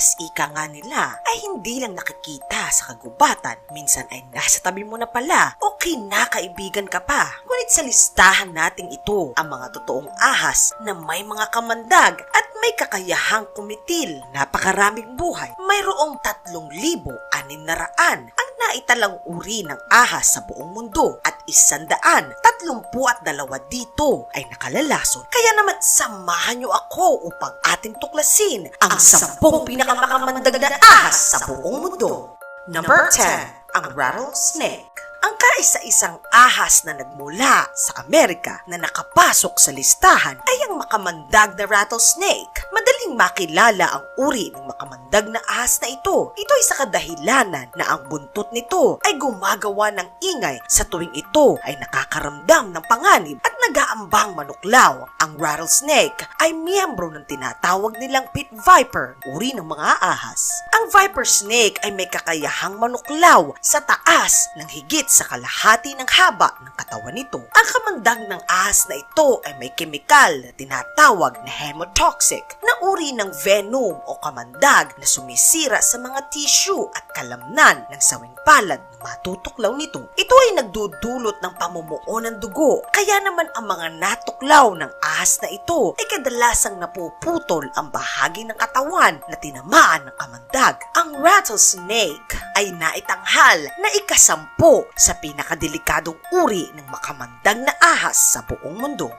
ahas, ika nga nila, ay hindi lang nakikita sa kagubatan. Minsan ay nasa tabi mo na pala o kinakaibigan ka pa. Ngunit sa listahan nating ito, ang mga totoong ahas na may mga kamandag at may kakayahang kumitil. Napakaraming buhay. Mayroong 3,600 ang naitalang uri ng ahas sa buong mundo at 132 dito ay nakalalason. Kaya naman samahan niyo ako upang ating tuklasin ang 10 pinakamamandag na ahas sa buong mundo. Number 10, ang rattlesnake. Ang kaisa-isang ahas na nagmula sa Amerika na nakapasok sa listahan ay ang makamandag na rattlesnake. Madaling makilala ang uri ng makamandag na ahas na ito. Ito ay sa kadahilanan na ang buntot nito ay gumagawa ng ingay sa tuwing ito ay nakakaramdam ng panganib at nag-aambang manuklaw. Ang rattlesnake ay miyembro ng tinatawag nilang pit viper, uri ng mga ahas. Ang viper snake ay may kakayahang manuklaw sa taas ng higit sa kalahati ng haba ng katawan nito. Ang kamandag ng ahas na ito ay may kemikal na tinatawag na hemotoxic na uri ng venom o kamandag na sumisira sa mga tissue at kalamnan ng sawing palad na matutuklaw nito. Ito ay nagdudulot ng pamumuo ng dugo. Kaya naman ang mga natuklaw ng ahas na ito ay kadalasang napuputol ang bahagi ng katawan na tinamaan ng kamandag. Ang rattlesnake ay naitanghal na ika-10 sa pinakadelikadong uri ng makamandag na ahas sa buong mundo.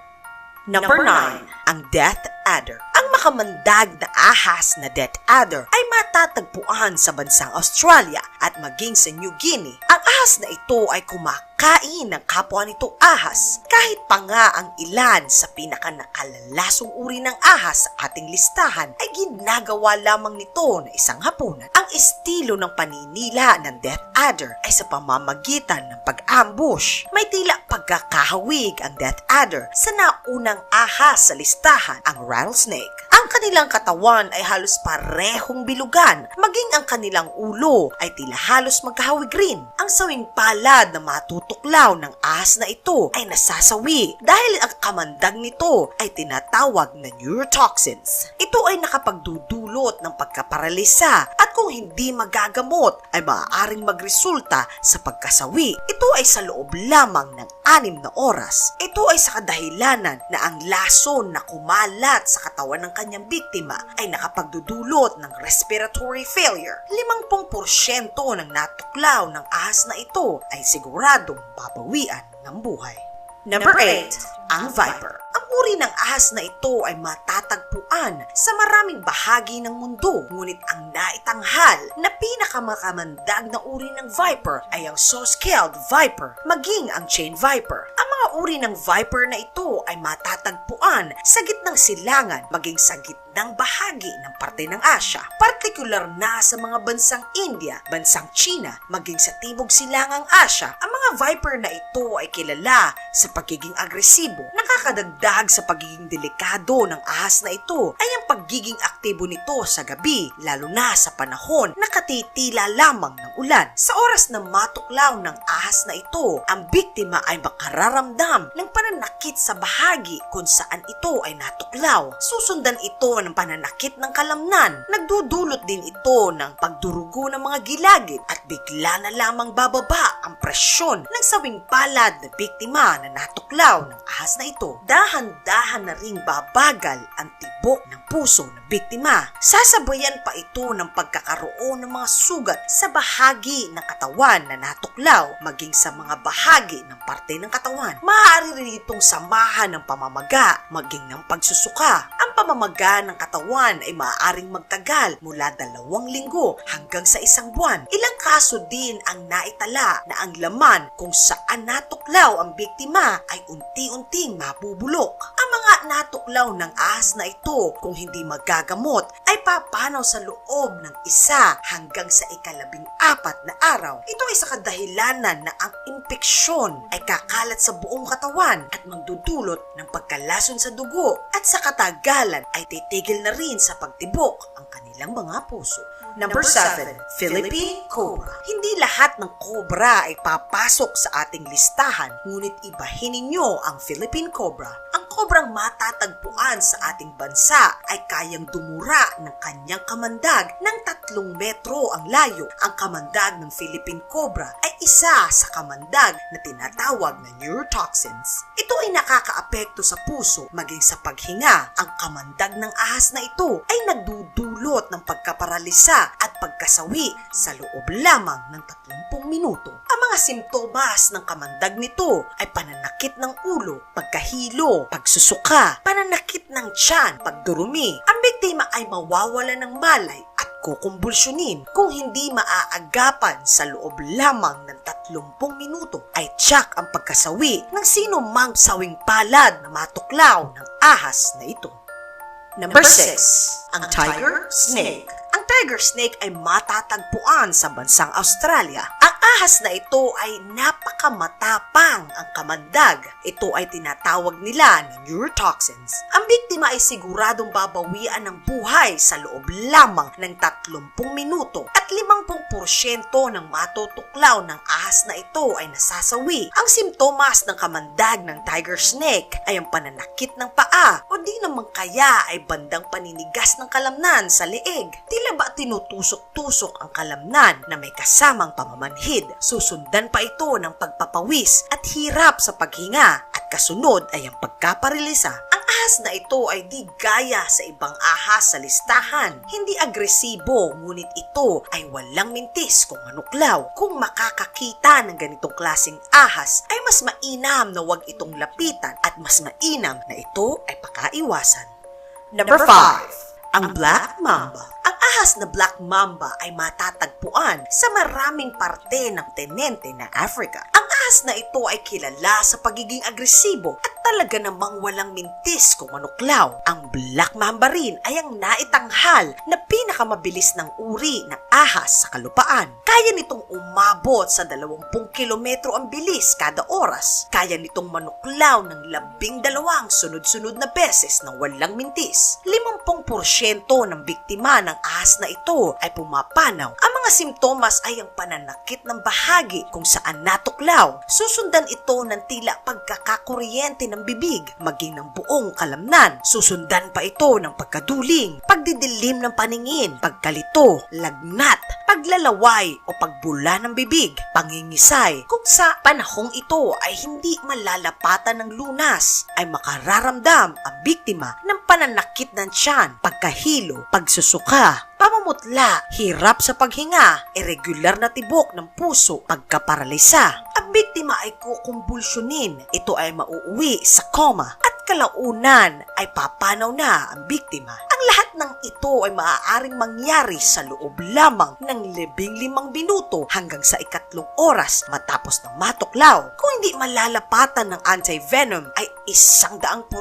Number 9, ang death adder. Ang makamandag na ahas na death adder ay matatagpuan sa bansang Australia at maging sa New Guinea. Ang ahas na ito ay kumakain ng kapwa nitong ahas. Kahit pa nga ang ilan sa pinakanakalalassong uri ng ahas sa ating listahan ay ginagawa lamang nito na isang hapunan. Ang estilo ng paninila ng death adder ay sa pamamagitan ng pag-ambush. May tila pagkakahawig ang death adder sa naunang ahas sa listahan, ang rattlesnake. Ang kanilang katawan ay halos parehong bilugan, maging ang kanilang ulo ay tila halos magkahawig rin. Ang sawing palad na matutuklaw ng ahas na ito ay nasasawi dahil ang kamandag nito ay tinatawag na neurotoxins. Ito ay nakapagdudulot ng pagkaparalisa at kung hindi magagamot ay maaaring magresulta sa pagkasawi. Ito ay sa loob lamang ng 6 na oras. Ito ay sa kadahilanan na ang lason na kumalat sa katawan ng kanyang biktima ay nakapagdudulot ng respiratory failure. 50% ng natuklaw ng ahas na ito ay siguradong babawian ng buhay. Number 8, ang viper. Ang uri ng ahas na ito ay matatagpuan sa maraming bahagi ng mundo, ngunit ang naitanghal na pinakamakamandag na uri ng viper ay ang saw-scaled viper, maging ang chain viper. Ang mga uri ng viper na ito ay matatagpuan sa gitnang silangan, maging sa gitnang bahagi ng parte ng Asya, partikular na sa mga bansang India, bansang China, maging sa timog silangang Asya. Ang mga viper na ito ay kilala sa pagiging agresibo. Nakakadagdag sa pagiging delikado ng ahas na ito ay ang pagiging aktibo nito sa gabi, lalo na sa panahon na katitila lamang ng ulan. Sa oras na matuklaw ng ahas na ito, ang biktima ay makararamdam ng pananakit sa bahagi kung saan ito ay natuklaw. Susundan ito ng pananakit ng kalamnan. Nagdudulot din ito ng pagdurugo ng mga gilagid at bigla na lamang bababa ang presyon ng sawing palad na biktima na natuklaw ng ahas na ito. Dahan-dahan na ring babagal ang tibok ng puso ng biktima. Sasabayan pa ito ng pagkakaroon ng mga sugat sa bahagi ng katawan na natuklaw, maging sa mga bahagi ng parte ng katawan. Maaari rin itong samahan ng pamamaga, maging ng pagsusuka. Ang pamamaga ng katawan ay maaaring magtagal mula 2 linggo hanggang sa 1 buwan. Ilang kaso din ang naitala na ang laman kung saan natuklaw ang biktima ay unti-unting mabubulok. Ang mga natuklaw ng ahas na ito, kung hindi magagamot, ay papanaw sa loob ng 1 hanggang sa 14 na araw. Ito ay sa kadahilanan na ang impeksyon ay kakalat sa buong katawan at magdudulot ng pagkalason sa dugo at sa katagalan ay titigil na rin sa pagtibok ang kanilang mga puso. Number 7, Philippine Cobra. Hindi lahat ng cobra ay papasok sa ating listahan, ngunit ibahin ninyo ang Philippine Cobra. Ang kobrang matatagpuan sa ating bansa ay kayang dumura ng kanyang kamandag ng 3 metro ang layo. Ang kamandag ng Philippine cobra ay isa sa kamandag na tinatawag na neurotoxins. Ito ay nakakaapekto sa puso maging sa paghinga. Ang kamandag ng ahas na ito ay nagdudulot ng pagkaparalisa at pagkasawi sa loob lamang ng 30 minuto. Ang mga simptomas ng kamandag nito ay pananakit ng ulo, pagkahilo, pagsusuka, pananakit ng tiyan, pagdurumi. Ang biktima ay mawawala ng malay at kukumbulsyonin. Kung hindi maaagapan sa loob lamang ng 30 minuto ay tiyak ang pagkasawi ng sino mang sawing palad na matuklaw ng ahas na ito. Number 6. Ang tiger snake. Ang tiger snake ay matatagpuan sa bansang Australia. Ang ahas na ito ay napakamatapang ang kamandag. Ito ay tinatawag nila na neurotoxins. Ang biktima ay siguradong babawian ng buhay sa loob lamang ng 30 minuto at 50% ng matutuklaw ng ahas na ito ay nasasawi. Ang simptomas ng kamandag ng tiger snake ay ang pananakit ng paa o di naman kaya ay bandang paninigas ng kalamnan sa leeg. Tila ba tinutusok-tusok ang kalamnan na may kasamang pamamanhid. Susundan pa ito ng pagpapawis at hirap sa paghinga at kasunod ay ang pagkaparilisa. Ang ahas na ito ay di gaya sa ibang ahas sa listahan. Hindi agresibo, ngunit ito ay walang mintis kung manuklaw. Kung makakakita ng ganitong klaseng ahas, ay mas mainam na huwag itong lapitan at mas mainam na ito ay pakaiwasan. Number 5. Ang Black Mamba. Ang ahas na Black Mamba ay matatagpuan sa maraming parte ng tenente na Africa. Ang ahas na ito ay kilala sa pagiging agresibo at talaga namang walang mintis kung manuklaw. Ang Black Mamba rin ay ang naitanghal na pinakamabilis ng uri ng ahas sa kalupaan. Kaya nitong umabot sa 20 kilometro ang bilis kada oras. Kaya nitong manuklaw ng 12 sunod-sunod na beses ng walang mintis. 50% ng biktima ng ahas na ito ay pumapanaw. Ang mga simptomas ay ang pananakit ng bahagi kung saan natuklaw. Susundan ito ng tila pagkakakuryente ng bibig, maging ng buong kalamnan. Susundan pa ito ng pagkaduling, pagdidilim ng paningin, pagkalito, lagnat, paglalaway o pagbula ng bibig, pangingisay. Kung sa panahong ito ay hindi malalapatan ng lunas, ay makararamdam ang biktima ng pananakit ng tiyan, pagkahilo, pagsusuka, pamamutla, hirap sa paghinga, irregular na tibok ng puso, pagkaparalisa. Ang biktima ay kukumbulsyonin. Ito ay mauuwi sa coma at kalaunan ay papanaw na ang biktima. Ang lahat ng ito ay maaaring mangyari sa loob lamang ng 15 minuto hanggang sa 3 oras matapos ng matuklaw. Kung hindi malalapatan ng anti-venom ay 100%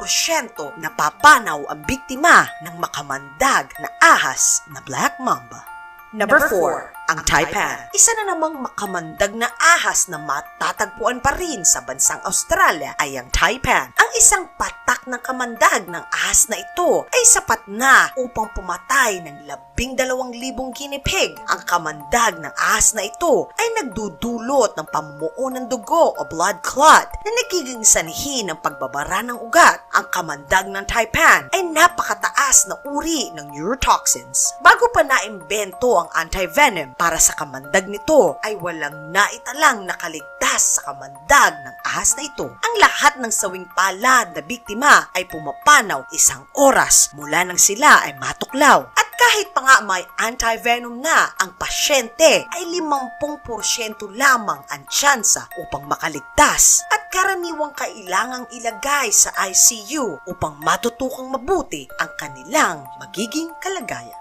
napapanaw ang biktima ng makamandag na ahas na Black Mamba. Number 4. Ang taipan. Isa na namang makamandag na ahas na matatagpuan pa rin sa bansang Australia ay ang taipan. Ang isang patak ng kamandag ng ahas na ito ay sapat na upang pumatay ng 12,000 guinea pig. Ang kamandag ng ahas na ito ay nagdudulot ng pamumuo ng dugo o blood clot na nagiging sanhi ng pagbabara ng ugat. Ang kamandag ng taipan ay napakataas na uri ng neurotoxins. Bago pa naimbento ang anti-venom para sa kamandag nito ay walang naitalang nakaligtas sa kamandag ng ahas na ito. Ang lahat ng sawing palad na biktima ay pumapanaw 1 oras mula nang sila ay matuklaw. At kahit pa nga may anti-venom na, ang pasyente ay 50% lamang ang tsansa upang makaligtas at karaniwang kailangang ilagay sa ICU upang matutukang mabuti ang kanilang magiging kalagayan.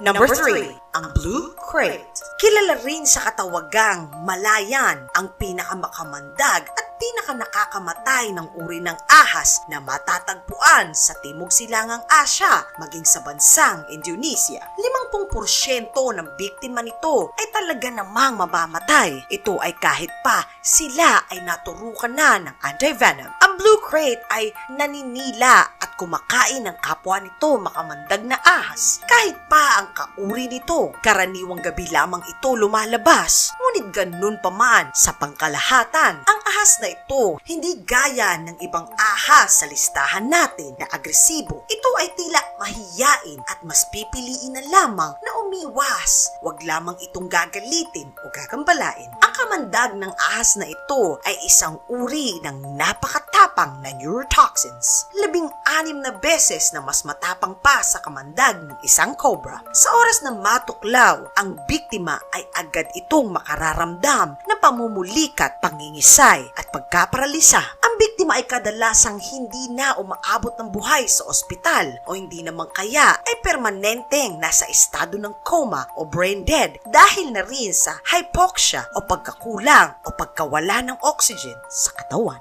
Number 3. Ang Blue Crate. Kilala rin sa katawagang malayan, ang pinakamakamandag at pinakanakakamatay ng uri ng ahas na matatagpuan sa Timog Silangang Asya, maging sa bansang Indonesia. 50% ng biktima nito ay talaga namang mamamatay. Ito ay kahit pa sila ay naturukan na ng anti-venom. Ang Blue Crate ay naninila at kumakain ng kapwa nito makamandag na ahas. Kahit pa ang kauri nito ito. Karaniwang gabi lamang ito lumalabas. Ngunit ganun pa man sa pangkalahatan, ang ahas na ito hindi gaya ng ibang ahas sa listahan natin na agresibo. Ito ay tila mahiyain at mas pipiliin na lamang na umiwas. Huwag lamang itong gagalitin o gagambalain. Ang kamandag ng ahas na ito ay isang uri ng napakatapang na neurotoxins. 16 na beses na mas matapang pa sa kamandag ng isang cobra. Sa oras na matuklaw, ang biktima ay agad itong makararamdam ng pamumulikat, pangingisay at pagkaparalisa. Ang biktima ay kadalasang hindi na umaabot ng buhay sa ospital o hindi naman kaya ay permanenteng nasa estado ng coma o brain dead dahil na rin sa hypoxia o pagkakulang o pagkawala ng oxygen sa katawan.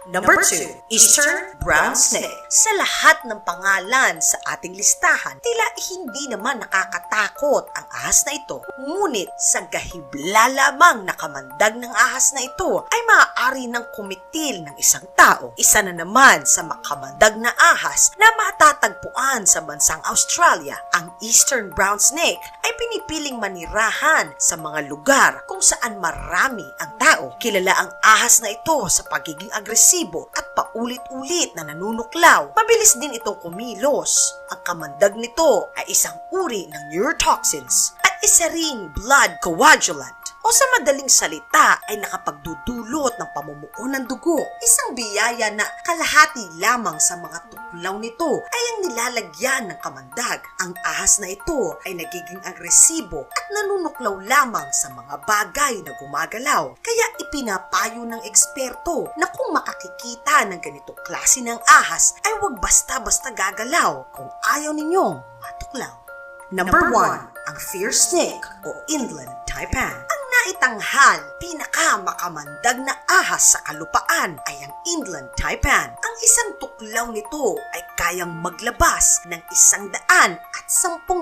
Number 2, Eastern Brown Snake. Sa lahat ng pangalan sa ating listahan, tila hindi naman nakakatakot ang ahas na ito. Ngunit sa gahibla lamang na kamandag ng ahas na ito ay maaari ng kumitil ng isang tao. Isa na naman sa makamandag na ahas na matatagpuan sa bansang Australia. Ang Eastern Brown Snake ay pinipiling manirahan sa mga lugar kung saan marami ang tao. Kilala ang ahas na ito sa pagiging agresibo at paulit-ulit na nanunuklaw. Mabilis din itong kumilos. Ang kamandag nito ay isang uri ng neurotoxins at isa ring blood coagulant o sa madaling salita ay nakapagdudulot ng pamumuo ng dugo. Isang biyaya na kalahati lamang sa mga tuklaw nito ay ang nilalagyan ng kamandag. Ang ahas na ito ay nagiging agresibo at nanunuklaw lamang sa mga bagay na gumagalaw. Kaya ipinapayo ng eksperto na kung makakikita ng ganitong klase ng ahas ay huwag basta-basta gagalaw kung ayaw ninyong matuklaw. Number 1, ang fierce snake o inland taipan. Ang naitanghal, pinakamakamandag na ahas sa kalupaan ay ang inland taipan. Ang isang tuklaw nito ay kayang maglabas ng 110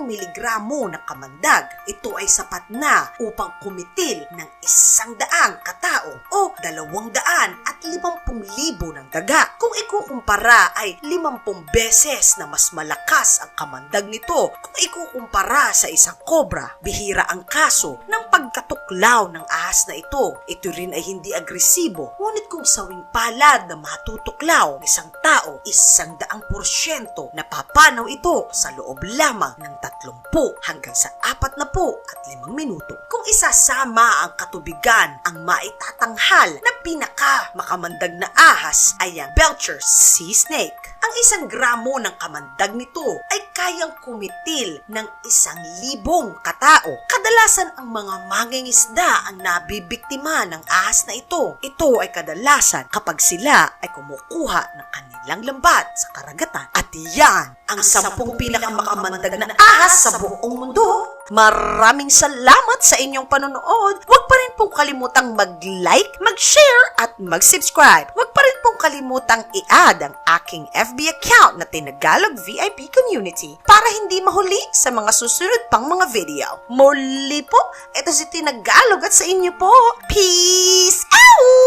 miligramo ng kamandag. Ito ay sapat na upang kumitil ng 100 katao o 250,000 ng daga. Kung ikukumpara ay 50 beses na mas malakas ang kamandag nito kung ikukumpara sa isang cobra. Bihira ang kaso ng pagkatuklaw ng ahas na ito. Ito rin ay hindi agresibo, ngunit kung sawing palad na matutuklaw ng isang tao, 100% napapanaw ito sa loob lamang ng 30 hanggang sa 45 minuto. Kung isasama ang katubigan, ang maitatanghal na pinaka-makamandag na ahas ay ang Belcher's Sea Snake. Ang 1 gramo ng kamandag nito ay kayang kumitil ng 1,000 katao. Kadalasan ang mga mangingisda ang nabibiktima ng ahas na ito. Ito ay kadalasan kapag sila ay kumukuha ng kanilang lambat sa karagatan. At yan ang 10 pinakamakamandag na ahas sa buong mundo. Maraming salamat sa inyong panonood. Huwag pa rin pong kalimutang mag-like, mag-share at mag-subscribe. Huwag pa rin pong kalimutang i-add ang aking FB account na Tinagalog VIP Community para hindi mahuli sa mga susunod pang mga video. Muli po, ito si Tinagalog at sa inyo po, peace out!